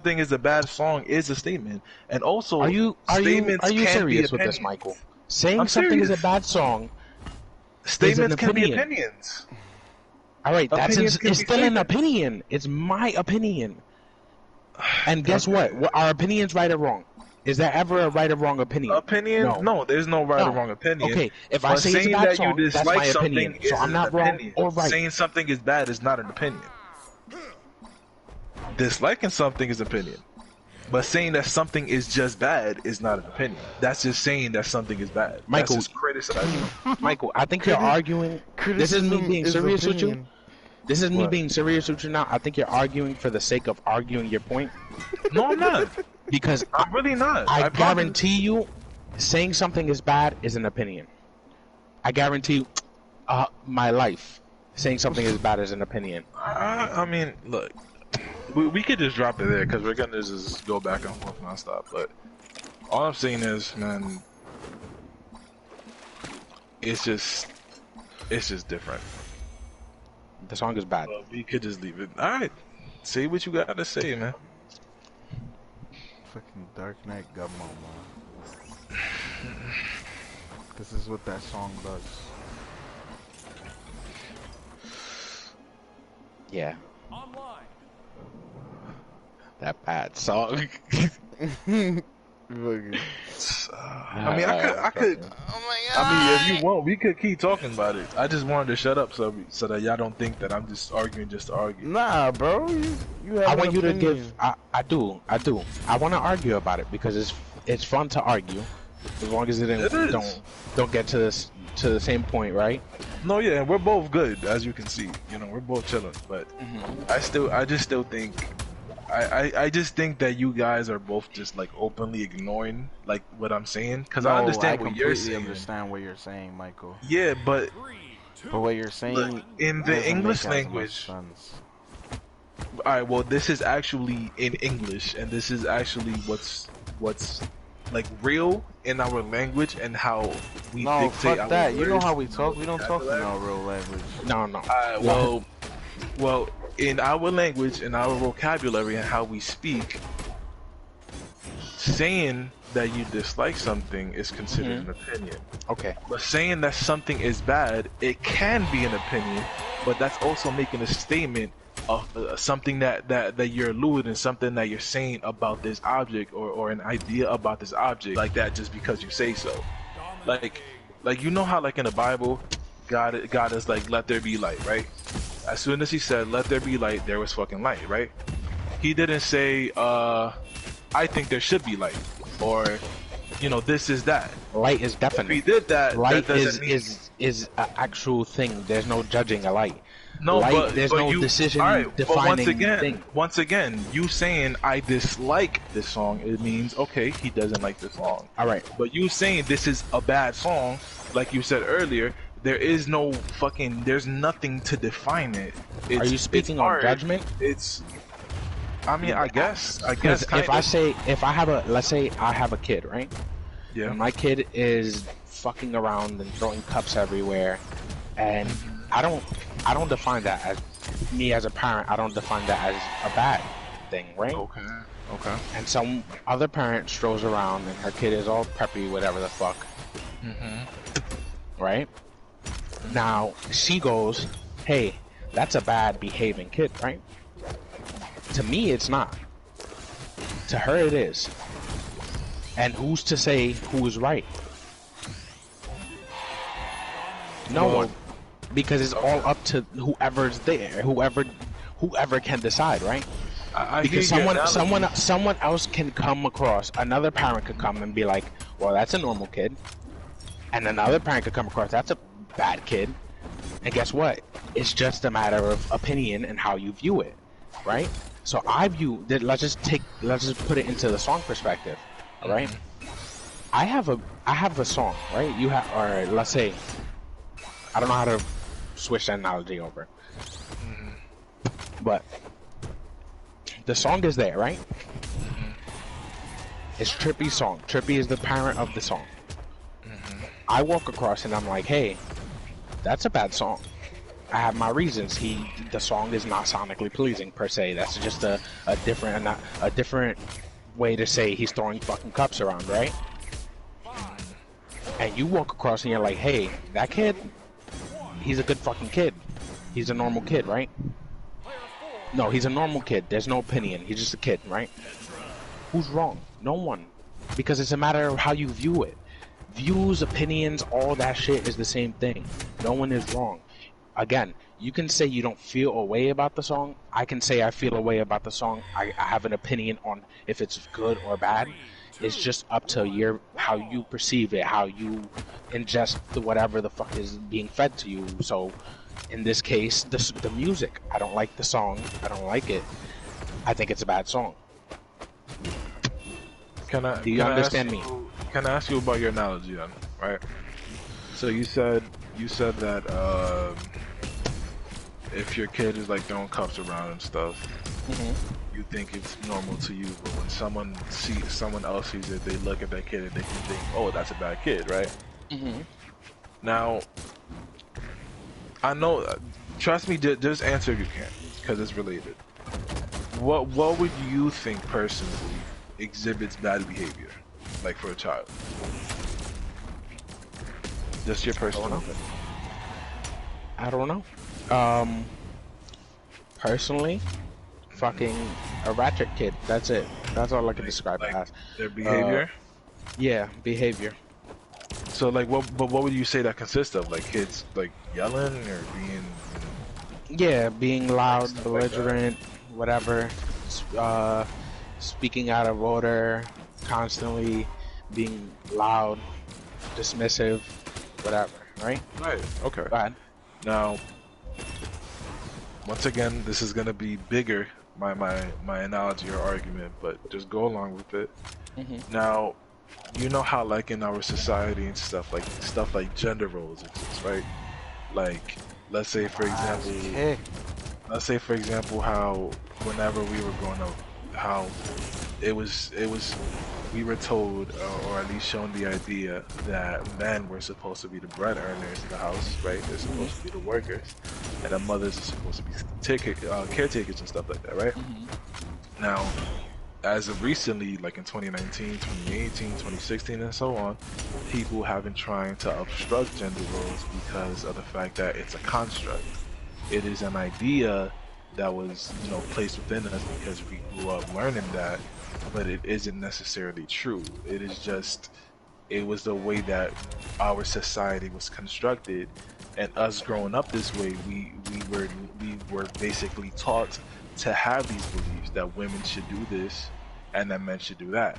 something is a bad song is a statement, and also statements are you can be serious with this, opinions. Michael? Saying I'm something is a serious. bad song is an Statements can be opinion. opinions. All right, Opinions can it's be still an statements. opinion. It's my opinion. And guess what? Are opinions right or wrong? Is there ever a right or wrong opinion? Opinion? No. No, there's no right or No. wrong opinion. Okay, if I But say it's a saying bad that you song, that's dislike my opinion. something So is I'm an not wrong opinion. or right. Saying something is bad is not an opinion. Disliking something is opinion. But saying that something is just bad is not an opinion. That's just saying that something is bad. That's Michael, just criticizing. Michael, I think you're arguing. This is me Criticism being is serious with you. opinion. This is me What? being serious with you now. I think you're arguing for the sake of arguing your point. No, I'm not. Because I'm really not. I promise. guarantee you, saying something is bad is an opinion. I guarantee you, my life, saying something is bad is an opinion. I mean, look, we could just drop it there because we're gonna just go back and forth nonstop. But all I'm saying is, man, it's just different. The song is bad. But we could just leave it. All right, say what you got to say, man. Fucking Dark Knight Gummo, man. This is what that song does. Yeah. That bad song. Fucking- I mean, I could. Oh my I mean, if you want, we could keep talking about it. I just wanted to shut up so that y'all don't think that I'm just arguing just to argue. Nah, bro. You have I an want you to opinion. give. I do. I want to argue about it because it's fun to argue, as long as It is. don't get to the same point, right? No, yeah, and we're both good, as you can see. You know, we're both chilling. But I just still think, I just think that you guys are both just like openly ignoring like what I'm saying, because I understand what you're saying. I understand what you're saying, Michael. Yeah, but what you're saying look, in the doesn't English make as much language. sense. Alright, well, this is actually in English, and this is actually what's like real in our language and how we No, dictate fuck our that. You know words how we and talk. our We don't talk in vocabulary. our real language. No. Well, in our language, in our vocabulary, and how we speak, saying that you dislike something is considered an opinion. Okay. But saying that something is bad, it can be an opinion, but that's also making a statement of something that you're alluding, something that you're saying about this object or an idea about this object like that just because you say so. Like you know how like in the Bible, God is like, let there be light, right? As soon as he said, let there be light, there was fucking light, right? He didn't say, I think there should be light, or, you know, this is that. Light is If definite. he did that, Light that doesn't mean... is an actual thing. There's no judging a light. No, light, there's no decision defining thing. Once again, you saying I dislike this song, it means okay, he doesn't like this song. All right. But you saying this is a bad song, like you said earlier, there is no fucking, there's nothing to define it. Are you speaking on art. judgment? It's, I mean, I guess Because kind if I have let's say I have a kid, right? yeah, And my kid is fucking around and throwing cups everywhere, and I don't define that as me as a parent. I don't define that as a bad thing, right? okay. And some other parent strolls around and her kid is all preppy, whatever the fuck, right? Now she goes, "Hey, that's a bad behaving kid," right? To me, it's not. To her, it is. And who's to say who is right? No one. Because it's all up to whoever's there, whoever can decide, right? I Because hear your someone else can come across, another parent could come and be like, well, that's a normal kid, and another parent could come across, that's a bad kid, and guess what? It's just a matter of opinion and how you view it, right? So I view that. Let's just put it into the song perspective, all right? I have a song, right? You have, or let's say, I don't know how to switch that analogy over, but the song is there, right? It's Trippy's song. Trippy is the parent of the song. I walk across and I'm like, hey, that's a bad song. I have my reasons. The song is not sonically pleasing per se. That's just a different way to say he's throwing fucking cups around, right? And you walk across and you're like, hey, that kid, he's a good fucking kid. He's a normal kid, right? No, he's a normal kid. There's no opinion. He's just a kid, right? Who's wrong? No one. Because it's a matter of how you view it. Views, opinions, all that shit is the same thing. No one is wrong. Again, you can say you don't feel a way about the song. I can say I feel a way about the song. I have an opinion on if it's good or bad. It's just up to how you perceive it, how you ingest whatever the fuck is being fed to you. So, in this case, the music. I don't like the song. I don't like it. I think it's a bad song. Do you understand me? Can I ask you about your analogy then? Right. So you said that if your kid is like throwing cups around and stuff, you think it's normal to you, but when someone else sees it, they look at that kid and they can think, oh, that's a bad kid, right? Now, I know. Trust me, just answer if you can, because it's related. What would you think personally exhibits bad behavior, like for a child? Just your personal opinion. I don't know. Personally, fucking a ratchet kid. That's it. That's all I can describe it as. Their behavior? Yeah, behavior. So like, what would you say that consists of? Like kids like yelling or being? Yeah, being loud, belligerent, whatever. Speaking out of order, constantly being loud, dismissive, whatever. Right? Right. Okay. Go ahead. Now, once again, this is gonna be bigger, my analogy or argument, but just go along with it. Now, you know how like in our society and stuff like gender roles exist, right? Like, let's say for example, how whenever we were growing up, how it was we were told, or at least shown the idea that men were supposed to be the bread earners in the house, right? They're supposed to be the workers, and the mothers are supposed to be caretakers and stuff like that, right? Now, as of recently, like in 2019, 2018, 2016, and so on, people have been trying to obstruct gender roles because of the fact that it's a construct. It is an idea that was, placed within us because we grew up learning that, but it isn't necessarily true. It is just, it was the way that our society was constructed, and us growing up this way, we were basically taught to have these beliefs that women should do this and that men should do that.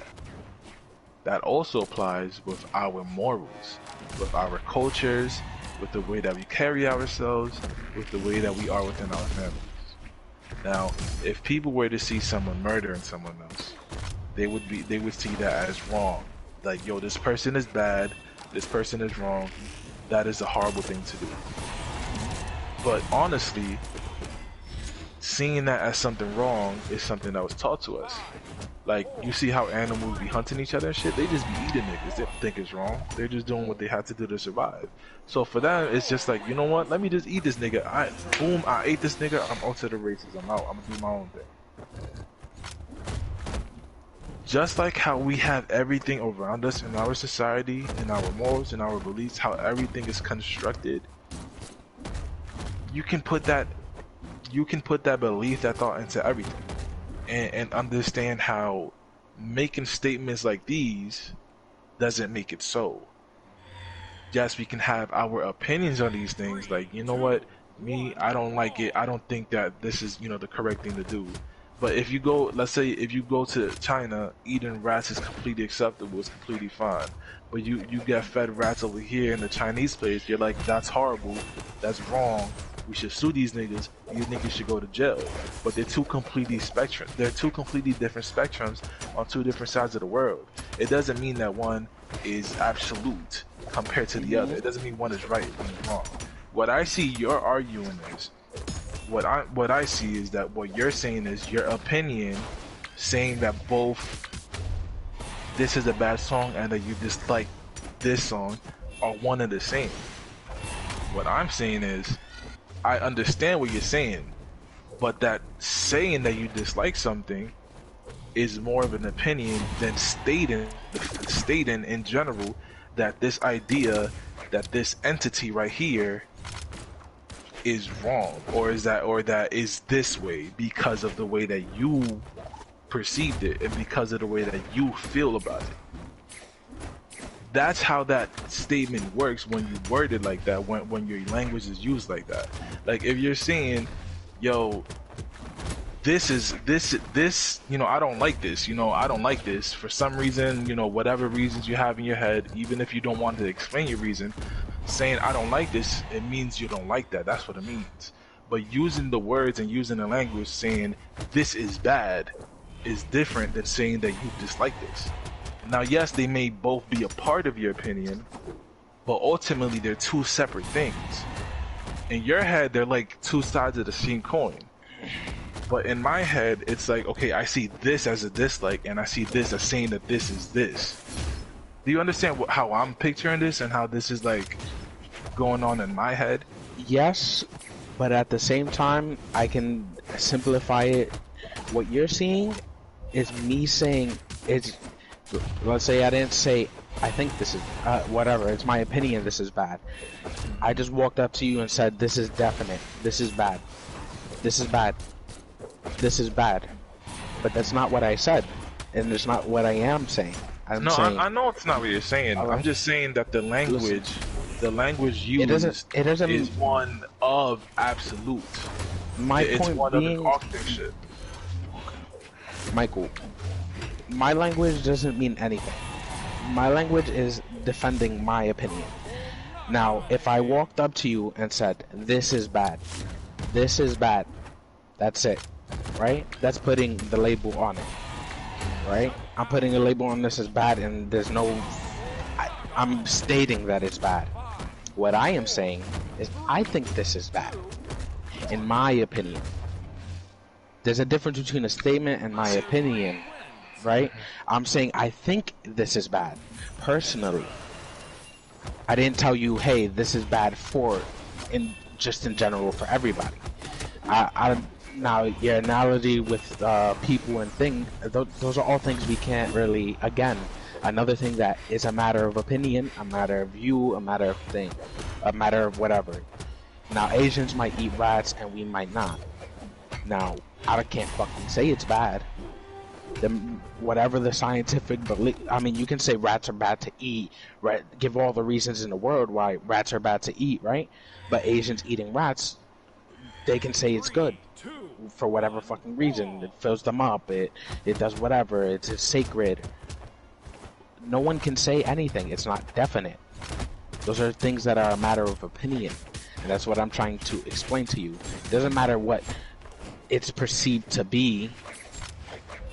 That also applies with our morals, with our cultures, with the way that we carry ourselves, with the way that we are within our families. Now, if people were to see someone murdering someone else, they would see that as wrong. Like, yo, this person is bad, this person is wrong, that is a horrible thing to do. But honestly, seeing that as something wrong is something that was taught to us. Like, you see how animals be hunting each other and shit? They just be eating niggas. They don't think it's wrong. They're just doing what they have to do to survive. So for them, it's just like, you know what? Let me just eat this nigga. I ate this nigga. I'm out to the races. I'm out. I'm gonna do my own thing. Just like how we have everything around us in our society, in our morals, in our beliefs, how everything is constructed, you can put that belief, that thought into everything. And understand how making statements like these doesn't make it so. Yes, we can have our opinions on these things, like, you know what, I don't like it, I don't think that this is, the correct thing to do. But if you go, let's say if you go to China, eating rats is completely acceptable, it's completely fine. But you get fed rats over here in the Chinese place, you're like, that's horrible, that's wrong, we should sue these niggas should go to jail. But they're two completely different spectrums on two different sides of the world. It doesn't mean that one is absolute compared to the other. It doesn't mean one is right and one is wrong. What I see you're arguing is, what I see is that what you're saying is your opinion, saying that both this is a bad song and that you dislike this song are one and the same. What I'm saying is, I understand what you're saying, but that saying that you dislike something is more of an opinion than stating in general that this idea, that this entity right here is wrong, or that is this way because of the way that you perceived it and because of the way that you feel about it. That's how that statement works when you word it like that, when your language is used like that. Like if you're saying, yo, this, I don't like this, I don't like this for some reason, whatever reasons you have in your head, even if you don't want to explain your reason, saying I don't like this, it means you don't like that. That's what it means. But using the words and using the language saying this is bad is different than saying that you dislike this. Now, yes, they may both be a part of your opinion, but ultimately they're two separate things. In your head, they're like two sides of the same coin. But in my head, it's like, okay, I see this as a dislike, and I see this as saying that this is this. Do you understand how I'm picturing this and how this is like going on in my head? Yes, but at the same time, I can simplify it. What you're seeing is me saying it's. Let's say I didn't say I think this is whatever. It's my opinion. This is bad. I just walked up to you and said this is definite. This is bad. This is bad. This is bad. But that's not what I said, and it's not what I am saying. I know it's not what you're saying. Right. I'm just saying that the language used is one of absolute. It's one of the caustic shit. Michael, my language doesn't mean anything. My language is defending my opinion. Now, if I walked up to you and said, this is bad, that's it, right? That's putting the label on it, right? I'm putting a label on this as bad, and there's no... I'm stating that it's bad. What I am saying is, I think this is bad, in my opinion. There's a difference between a statement and my opinion, right? I'm saying I think this is bad, personally. I didn't tell you, hey, this is bad just in general for everybody. Now, your analogy with people and things, those are all things we can't really, again, another thing that is a matter of opinion, a matter of view, a matter of thing, a matter of whatever. Now, Asians might eat rats and we might not. Now, I can't fucking say it's bad. Whatever the scientific belief, I mean, you can say rats are bad to eat, right? Give all the reasons in the world why rats are bad to eat, right? But Asians eating rats, they can say it's good for whatever fucking reason. It fills them up. It does whatever. It's sacred. No one can say anything. It's not definite. Those are things that are a matter of opinion, and that's what I'm trying to explain to you. It doesn't matter what it's perceived to be.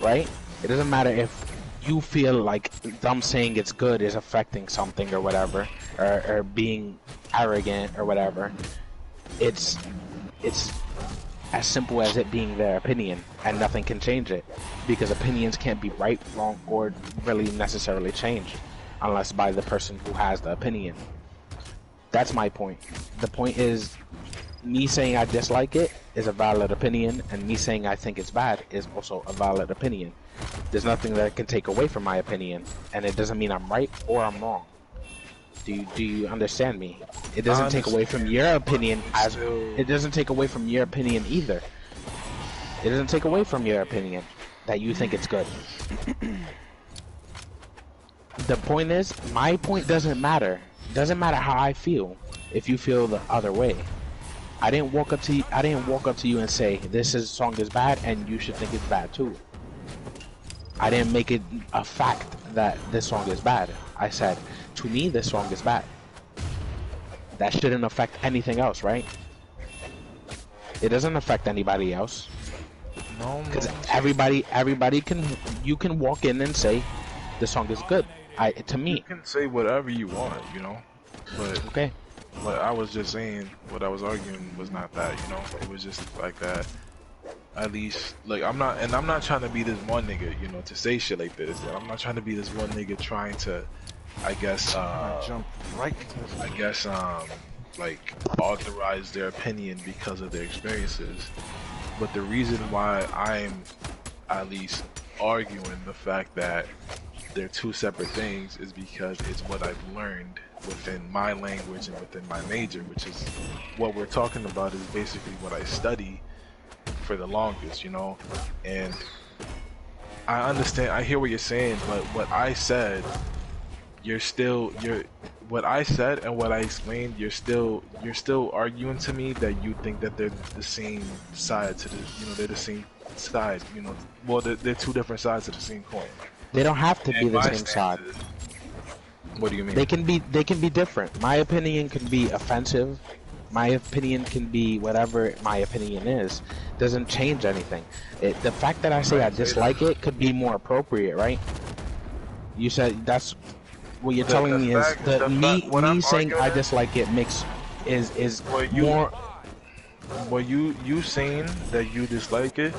Right? It doesn't matter if you feel like them saying it's good is affecting something or whatever, or being arrogant or whatever. It's as simple as it being their opinion, and nothing can change it, because opinions can't be right, wrong, or really necessarily changed unless by the person who has the opinion. That's my point. The point is, me saying I dislike it is a valid opinion, and me saying I think it's bad is also a valid opinion. There's nothing that can take away from my opinion, and it doesn't mean I'm right or I'm wrong. Do you understand me? It doesn't take away from your opinion it doesn't take away from your opinion either. It doesn't take away from your opinion that you think it's good. The point is, my point doesn't matter. It doesn't matter how I feel if you feel the other way. I didn't walk up to you and say this song is bad and you should think it's bad too. I didn't make it a fact that this song is bad. I said, to me, this song is bad. That shouldn't affect anything else, right? It doesn't affect anybody else. No. Because everybody you can walk in and say the song is good. To me. You can say whatever you want, But okay. But I was just saying, what I was arguing was not that, it was just like that. At least, like, I'm not trying to be this one nigga, to say shit like this. I'm not trying to be this one nigga trying to, I guess, jump right into this. I guess, like authorize their opinion because of their experiences. But the reason why I'm at least arguing the fact that they're two separate things is because it's what I've learned within my language and within my major, which is what we're talking about is basically what I study for the longest, you know. And I understand, I hear what you're saying, but what I said, what I said and what I explained, you're still arguing to me that you think that they're the same side to the, you know, they're the same side, you know. Well, they're two different sides of the same coin. They don't have to be And the my same side. stance is- What do you mean? They can be different. My opinion can be offensive. My opinion can be whatever my opinion is. Doesn't change anything. The fact that I say I dislike it could be more appropriate, right? You said that's what you're telling me is that me saying I dislike it is more. What you saying that you dislike it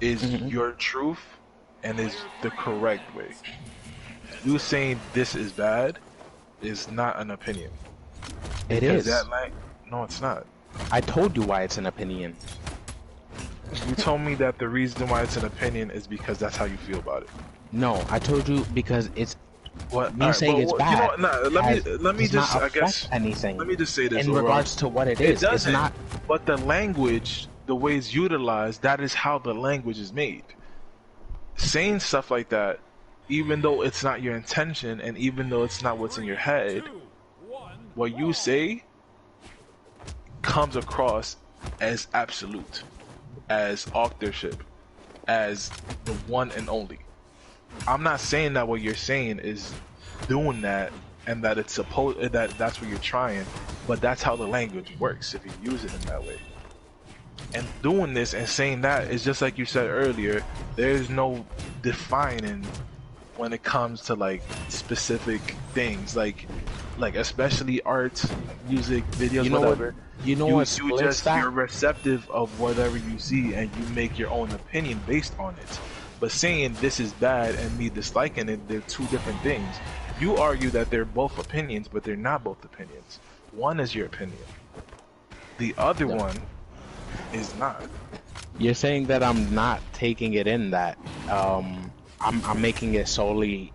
is your truth and is the correct way. You saying this is bad is not an opinion. It Because is. No, it's not. I told you why it's an opinion. You told me that the reason why it's an opinion is because that's how you feel about it. No, I told you because it's What me saying it's bad. You know, let me does just not I affect guess anything. let me just say this in Aurora. regards to what it is. It's doesn't. not. But the language, the way it's utilized, that is how the language is made. Saying stuff like that, even though it's not your intention and even though it's not what's in your head, what you say comes across as absolute, as authorship, as the one and only. I'm not saying that what you're saying is doing that and that it's supposed that's what you're trying, but that's how the language works if you use it in that way. And doing this and saying that is just like you said earlier, there's no defining when it comes to like specific things like especially art, music, videos, You know whatever. what You're receptive of whatever you see and you make your own opinion based on it. But saying this is bad and me disliking it, they're two different things. You argue that they're both opinions, but they're not both opinions. One is your opinion. The other one is not. You're saying that I'm not taking it in that I'm making it solely.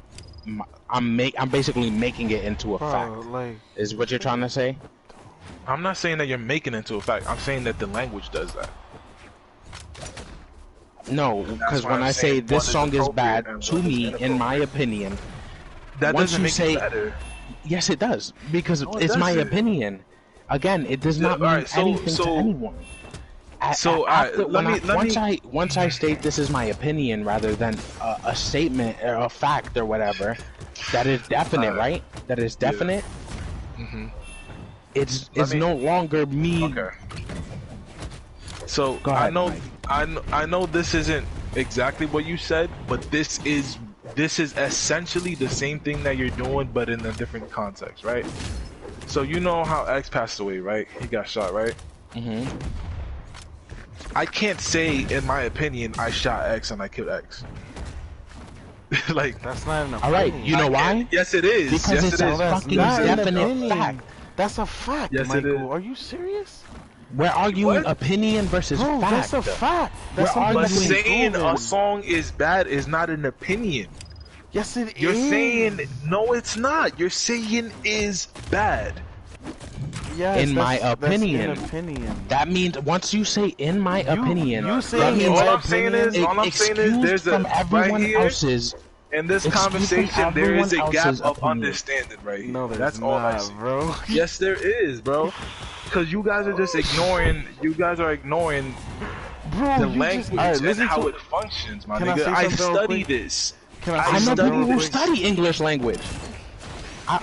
I'm basically making it into a fact. Like, is what you're trying to say? I'm not saying that you're making it into a fact. I'm saying that the language does that. No, because when I say this song is bad, to me, in my opinion, that once doesn't you make say it better. yes, it does because No, it it's my doesn't. opinion. Again, it does not mean Alright, anything to anyone. Once I state this is my opinion rather than a statement or a fact or whatever, that is definite, right? That is definite. Mm-hmm. It's no longer me. Okay. So Go ahead, Mike. I know this isn't exactly what you said, but this is essentially the same thing that you're doing, but in a different context, right? So you know how X passed away, right? He got shot, right? Mm-hmm. I can't say, in my opinion, I shot X and I killed X. Like that's not an opinion. All right, you know why? Yes, it is. Because yes, it's it a is. fucking Not an definite opinion. fact. That's a fact, Yes, it Michael. is. Are you serious? We're arguing What? opinion versus Bro, fact. that's a fact. That's We're something But that's been saying proven. a song is bad is not an opinion. Yes, it You're is. saying no, it's not. You're saying is bad. Yes, in my that's opinion. an opinion. That means once you say in my opinion, you that saying means all I'm saying is, excused from everyone right here else's. in this Excuse conversation, from there is a everyone gap else's of opinion. understanding right here. No, there's That's not, all I see. bro. Yes, there is, bro. Because you guys are just ignoring. You guys are ignoring Bro, the you language just, all right, and listen how to it functions, my Can I nigga. say I something real study quick? this. Can I I I say know something people real who quick? study English language. I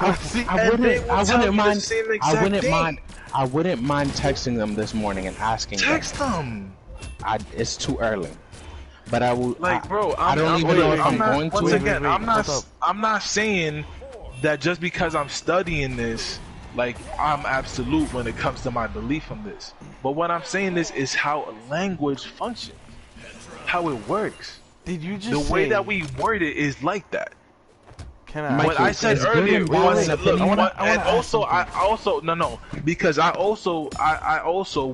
And they will tell you the mind. same I exact wouldn't thing. mind. I wouldn't mind texting them this morning and asking Text them. them. It's too early, but I will. Like, bro, I don't even know if I'm not, going to. Once again, Wait, hold up. I'm not saying that just because I'm studying this, like I'm absolute when it comes to my belief on this. But what I'm saying is how a language functions, how it works. Did you just The say way that we word it is like that. Can I? What I said is good earlier and bad was an look, opinion? and also I also no because I also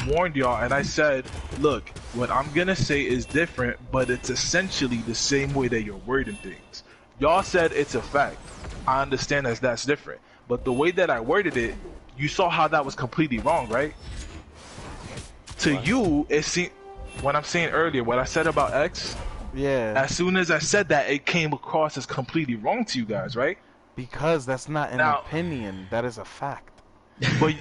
warned y'all and I said, look, what I'm gonna say is different, but it's essentially the same way that you're wording things. Y'all said it's a fact. I understand that's different, but the way that I worded it, you saw how that was completely wrong, right? To you, it seemed what I'm saying earlier, what I said about X. Yeah. As soon as I said that, it came across as completely wrong to you guys, right? Because that's not an Now, opinion. That is a fact. but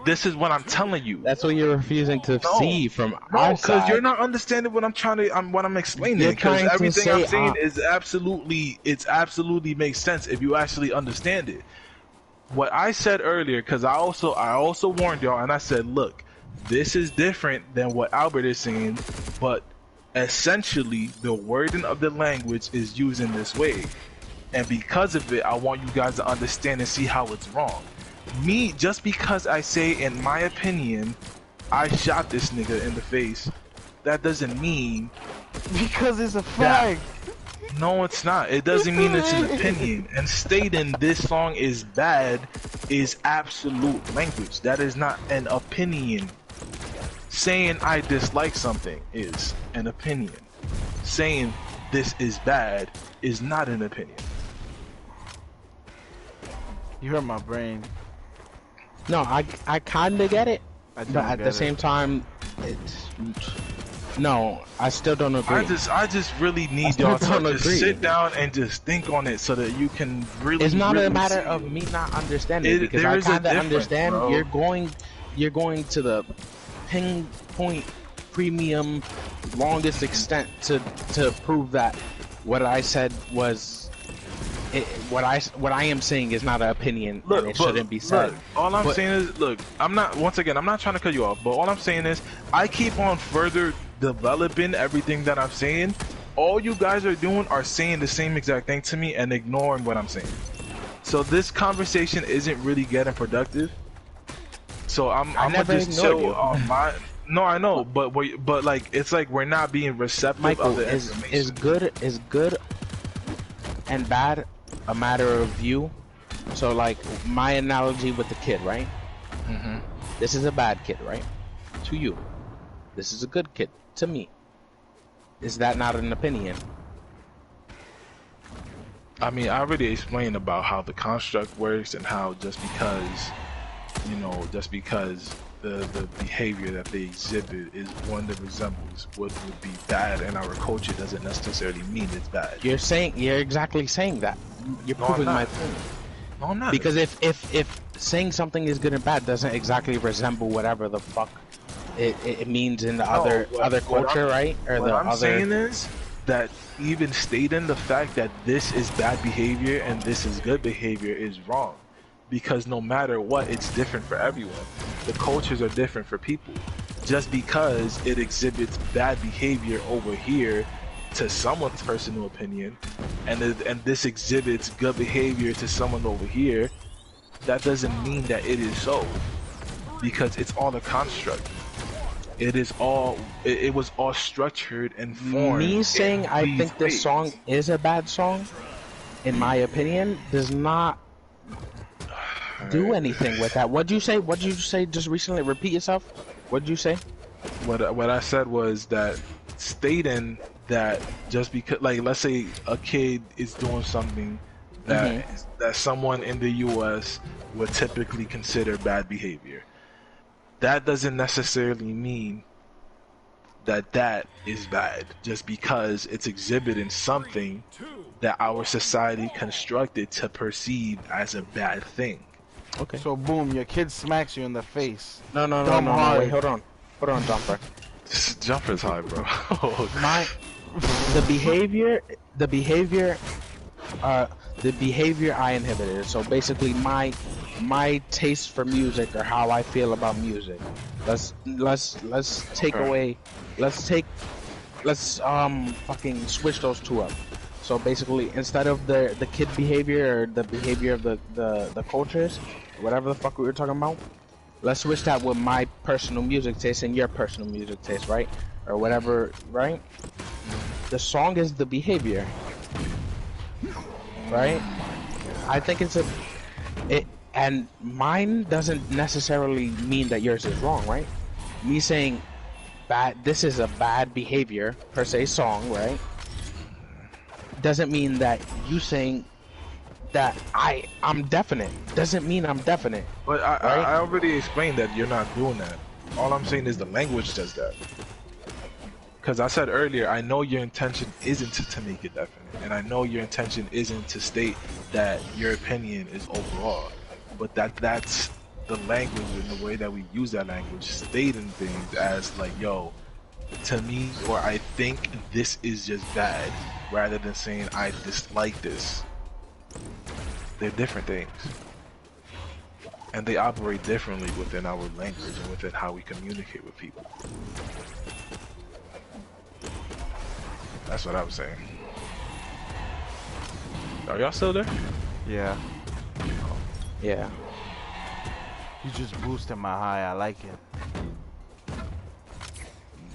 this is what I'm telling you. That's what you're refusing to see from No, our because side. you're not understanding what I'm trying to. What I'm explaining. You're Because trying to everything say, I'm saying is absolutely makes sense if you actually understand it. What I said earlier, because I also warned y'all, and I said, look, this is different than what Albert is saying, but essentially the wording of the language is used in this way. And because of it, I want you guys to understand and see how it's wrong. Me, just because I say, in my opinion, I shot this nigga in the face, that doesn't mean Because it's a fact. no, it's not. It doesn't mean it's an opinion. And stating this song is bad is absolute language. That is not an opinion. Saying I dislike something is an opinion. Saying this is bad is not an opinion. You hurt my brain. No, I kind of get it, I don't but at get the it. same time, it's no. I still don't agree. I just really need still y'all to don't just agree. sit down and just think on it so that you can really. It's not really a matter see of it. me not understanding because There I is a kind of difference, understand. bro. You're going to the pinpoint premium longest extent to prove that what I said was what I am saying is not an opinion and it shouldn't be said. Look, all I'm saying is, look, I'm not trying to cut you off, but all I'm saying is, I keep on further developing everything that I'm saying. All you guys are doing are saying the same exact thing to me and ignoring what I'm saying. So this conversation isn't really getting productive. So I'm gonna just chill on my. No, I know, but like it's like we're not being receptive Michael, of the information. is good and bad a matter of view? So like my analogy with the kid, right? Mm-hmm. This is a bad kid, right? To you. This is a good kid. To me. Is that not an opinion? I mean, I already explained about how the construct works and how just because the behavior that they exhibit is one that resembles what would be bad in our culture doesn't necessarily mean it's bad. You're exactly saying that. You're proving my point. No, I'm not. Because if saying something is good and bad doesn't exactly resemble whatever the fuck it means in the other culture, right? Or what the I'm other saying is that even stating the fact that this is bad behavior and this is good behavior is wrong. Because no matter what, it's different for everyone. The cultures are different for people. Just because it exhibits bad behavior over here to someone's personal opinion, and this exhibits good behavior to someone over here, that doesn't mean that it is so. Because it's all a construct. It was all structured and formed. Me saying I think this song is a bad song, in my opinion, does not do anything with that. What'd you say? What'd you say just recently? Repeat yourself. What'd you say? What I said was that stating that just because, like, let's say a kid is doing something that that someone in the U.S. would typically consider bad behavior, that doesn't necessarily mean that is bad just because it's exhibiting something that our society constructed to perceive as a bad thing. Okay. So boom, your kid smacks you in the face. No, wait, hold on, Jumper. Jumper's high, bro. The behavior I inhibited. So basically, my taste for music or how I feel about music. Let's fucking switch those two up. So basically, instead of the kid behavior or the behavior of the cultures, whatever the fuck we were talking about, let's switch that with my personal music taste and your personal music taste, right? Or whatever, right? The song is the behavior, right? I think it's and mine doesn't necessarily mean that yours is wrong, right? Me saying this is a bad behavior per se song, right? Doesn't mean that you saying that I'm definite. Doesn't mean I'm definite, But right? I already explained that you're not doing that. All I'm saying is the language does that. Because I said earlier, I know your intention isn't to make it definite, and I know your intention isn't to state that your opinion is overall, but that's the language and the way that we use that language, stating things as like, yo, to me, or I think this is just bad, rather than saying I dislike this. They're different things. And they operate differently within our language and within how we communicate with people. That's what I was saying. Are y'all still there? Yeah. Yeah. You just boosted my high. I like it.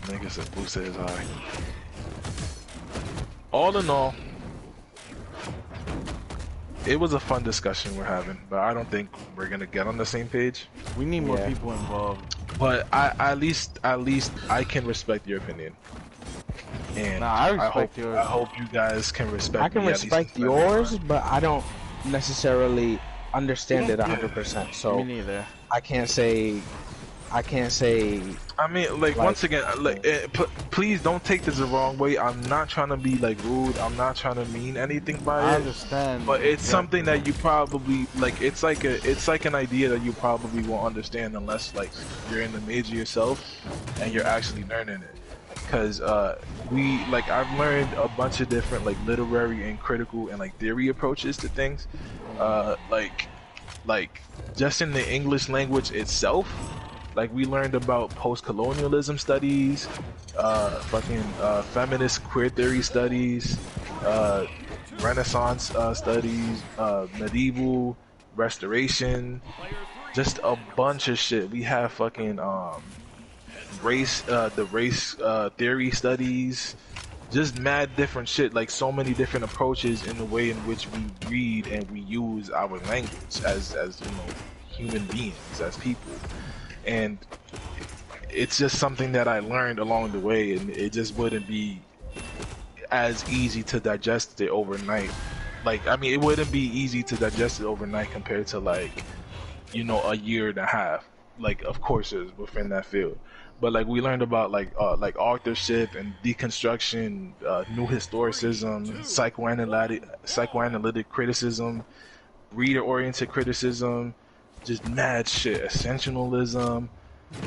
Nigga said boosted his high. All in all, it was a fun discussion we're having, but I don't think we're gonna get on the same page. We need more people involved. But at least I can respect your opinion. And nah, I respect yours. I hope you guys can respect. I can respect yours, but I don't necessarily understand it 100%. So me neither. I can't say. I mean, like once again, like, please don't take this the wrong way. I'm not trying to be like rude. I'm not trying to mean anything by it. I understand, but it's something that you probably like. It's like an idea that you probably won't understand unless like you're in the major yourself and you're actually learning it. Because I've learned a bunch of different like literary and critical and like theory approaches to things. Like just in the English language itself. Like we learned about post-colonialism studies, feminist queer theory studies, Renaissance studies, medieval restoration, just a bunch of shit. We have fucking race theory studies, just mad different shit. Like so many different approaches in the way in which we read and we use our language as you know, human beings, as people. And it's just something that I learned along the way, and it just wouldn't be as easy to digest it overnight. Like, I mean, it wouldn't be easy to digest it overnight compared to like, you know, a year and a half. Like, of course, it's within that field. But like, we learned about like authorship and deconstruction, new historicism, psychoanalytic criticism, reader-oriented criticism. Just mad shit, essentialism,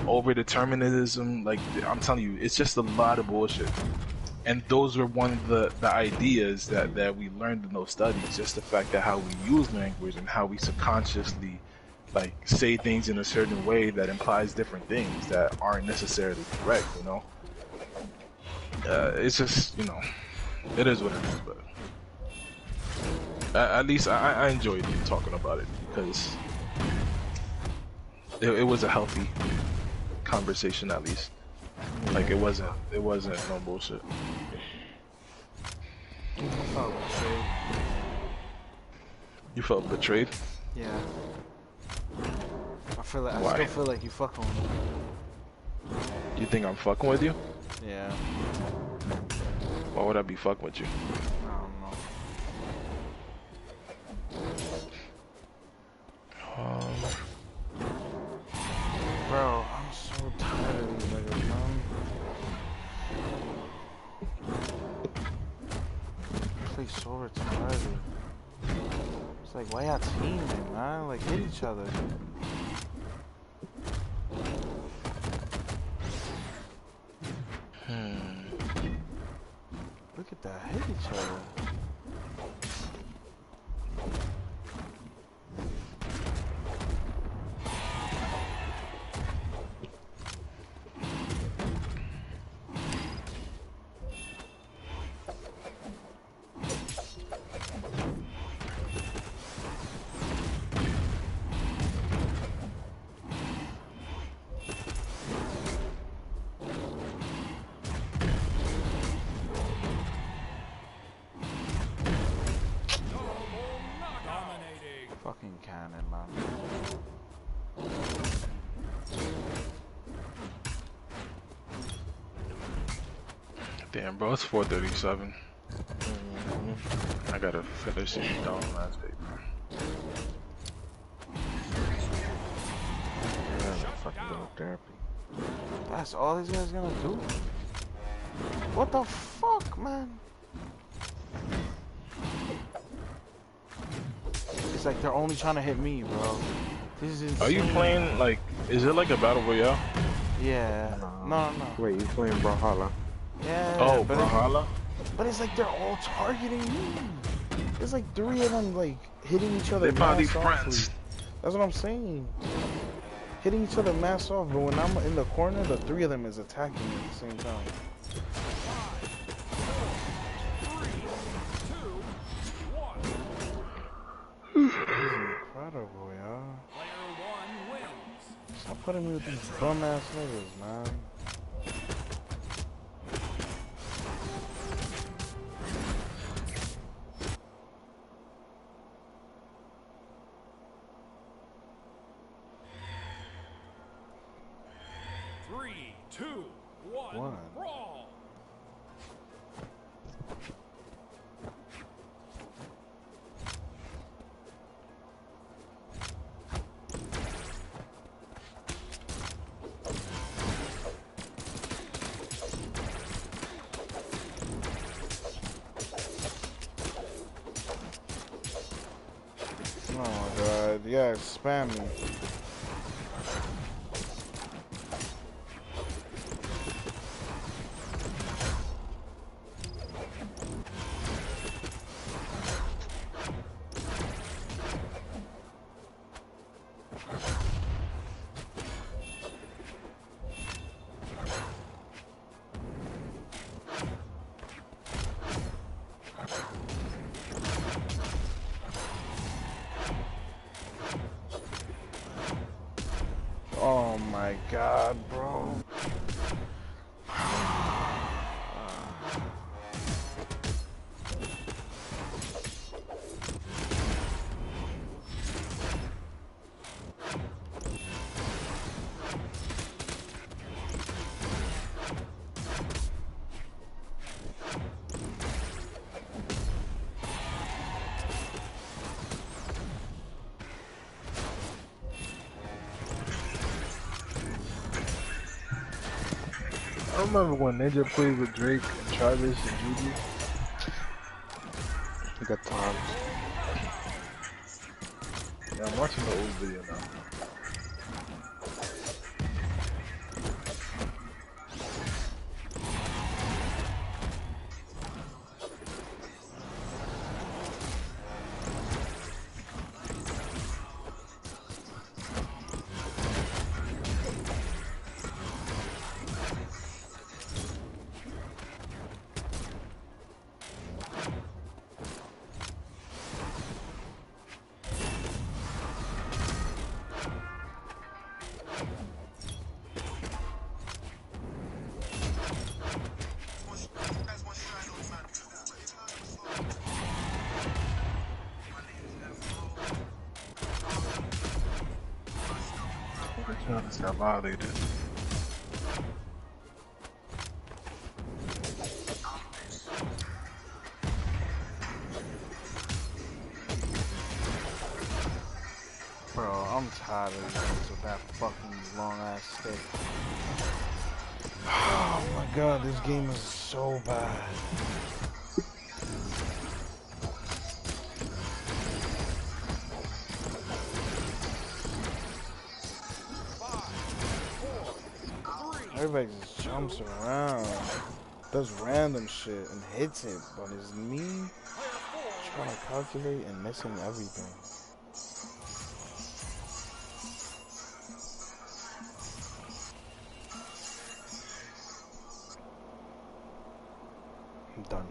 over-determinism. Like, I'm telling you, it's just a lot of bullshit. And those were one of the ideas that we learned in those studies. Just the fact that how we use language and how we subconsciously like say things in a certain way that implies different things that aren't necessarily correct, you know. It's just, you know, it is what it is. But at least I enjoyed talking about it because it was a healthy conversation, at least. Like it wasn't no bullshit. You felt betrayed? Yeah. I Why? still feel like you fucking with me. You think I'm fucking with you? Yeah. Why would I be fucking with you? I don't know. Bro, I'm so tired of these niggas, man. Play so retarded. It's like, why y'all teaming, man? Like, hit each other. Look at that, hit each other. Fucking cannon, man. Damn, bro, it's 4:37. I gotta finish these dumb ass paper. Yeah, fucking little therapy. That's all these guys gonna do? What the fuck, man? It's like they're only trying to hit me, bro. This is insane. Are you playing, like, is it like a battle royale? Yeah. No. Wait, you playing Brawlhalla? Yeah. Oh, but Brawlhalla? But it's like they're all targeting me. There's like 3 of them like hitting each other. They probably mad softly. friends. That's what I'm saying. Hitting each other mass off, but when I'm in the corner, the 3 of them is attacking me at the same time. This is incredible, y'all. Stop putting me with these bum ass niggas, man. Three, two, one, brawl! Oh my god, yeah, spam me. Oh my god, bro. I remember when Ninja played with Drake and Travis and Juju. Good times. Yeah, I'm watching the old video now. I just got violated. Bro, I'm tired of this with that fucking long ass stick. Oh my god, this game is so bad. Everybody just jumps around, does random shit and hits it, but it's me trying to calculate and missing everything.